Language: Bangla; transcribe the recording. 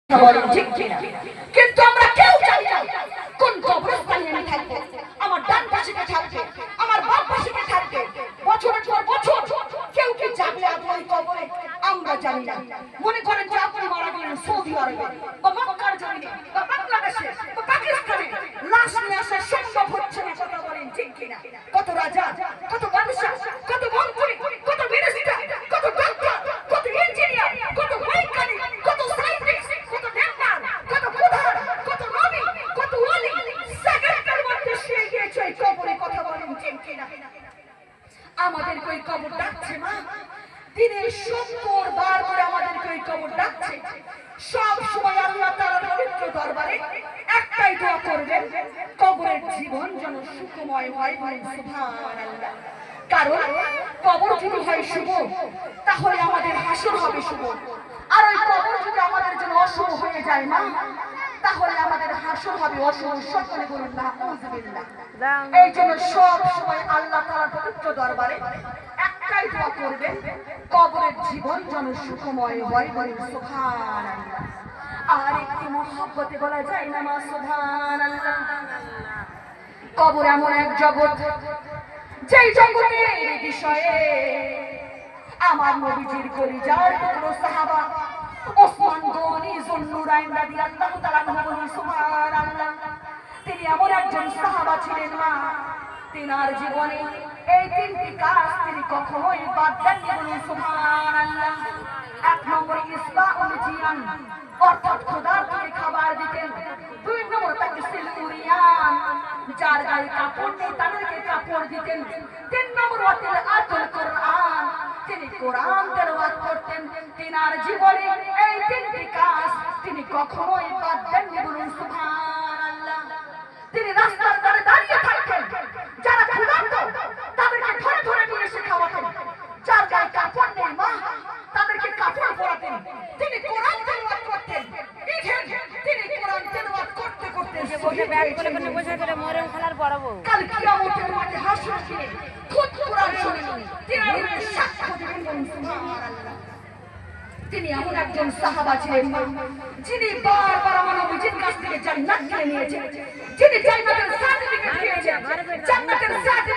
কিন্তু আমরা কেউ জানি না কোন কবরস্থানে আমি থাকবো, আমার ডান পাশে কে থাকবে, আমার বাম পাশে কে থাকবে। বছরের পর বছর কেউ কি যাবে ওই কবরে আমরা জানি না। মনে করেন যে আপনি মারা গেলেন সৌদি আরবে বা মক্কার জমিনে বা বাংলাদেশে বা পাকিস্তানে, লাশ নিয়ে আসা সম্ভব হচ্ছে না। কথা বলেন ঠিক কিনা? কত রাজা, কত বাদশা, কত মন্ত্রী, কত মিনিস্টার, কত ডাক্তার, কত ইঞ্জিনিয়ার, কত বৈজ্ঞানিক, কত সায়েন্টিস্ট, কত ডাক্তার, কত প্রধান, কত নবী, কত ওলি সেকেন্ডের মধ্যে শুয়ে গিয়েছে এই কবরে। কথা বলেন ঠিক কিনা? আমাদের কই কবর ডাকছে মা, দিনে 70 বার করে আমাদের কই কবর ডাকছে। সব সময় আল্লাহ তাআলার পবিত্র দরবারে একটাই দোয়া করবেন, কবরের জীবন যেন সুখময় হয়। বলেন সুবহানাল্লাহ। কারণ কবর যদি হয় শুভ, তাহলে আমাদের হাসর হবে শুভ। আর ওই কবর যদি আমাদের জন্য অশুভ হয়ে যায় না, তাহলে আমাদের হাসর হবে অশুভ। সকলে বলুন নাউযুবিল্লাহ। এই জন্য সব সময় আল্লাহ তাআলার পবিত্র দরবারে একটাই দোয়া করবেন, কবরের জীবন যেন সুখময় হয়। বলেন সুবহানাল্লাহ। আর একটু মহব্বতে বলা যায় না মা সুবহানাল্লাহ। কবর এমন এক জগৎ, যেই জগতের বিষয়ে আমার নবীজির কলিজার টুকরো সাহাবা ওসমান গনি যুন্নুরাইন রাদিয়াল্লাহু তাআলা বলেন সুবহানাল্লাহ। তিনি এমন একজন সাহাবা ছিলেন মা, তিনার জীবনে এই তিনটি কাজ তিনি কখনোই বাদ দেননি। বলেন সুবহানাল্লাহ। এক নম্বরে ইসবাউল জিয়ান, অর্থাৎ খোদার থেকে খাবার দিতেন। দুই নম্বর তাকে সিলুরিয়ান, যার গায়ে কাপড় নেই তাদেরকে কাপড় দিতেন। তিন নম্বর ওয়াতিল আতুল কোরআন, তিনি কোরআন তেলাওয়াত করতেন। তিনার জীবনে এই তিনটি কাজ তিনি কখনোই বাদ দেননি। বলুন সুবহানাল্লাহ। তিনি রাস্তার ধারে দাঁড়িয়ে থাকতেন, যারা ক্ষুধার্ত তাদেরকে ধরে ধরে নিয়ে এসে খাওয়াতেন। যার গায়ে কাপড় নেই মা, তাদেরকে কাপড় পরাতেন। তিনি কোরআন তেলাওয়াত করতেন। তিনি কোরআন তেলাওয়াত করতে করতে কাল কিয়ামতের মাঠে হাসর দিনে খুদ কোরআন শুনেন, তিনি সাক্ষ্য দেবেন। বলুন সুবহানাল্লাহ। তিনি এমন একজন সাহাবা ছিলেন যিনি বারবার আমার নবীজির কাছ থেকে জান্নাত কিনে নিয়েছেন, যিনি জান্নাতের সার্টিফিকেট পেয়েছেন। জান্নাতের সার্টিফিকেট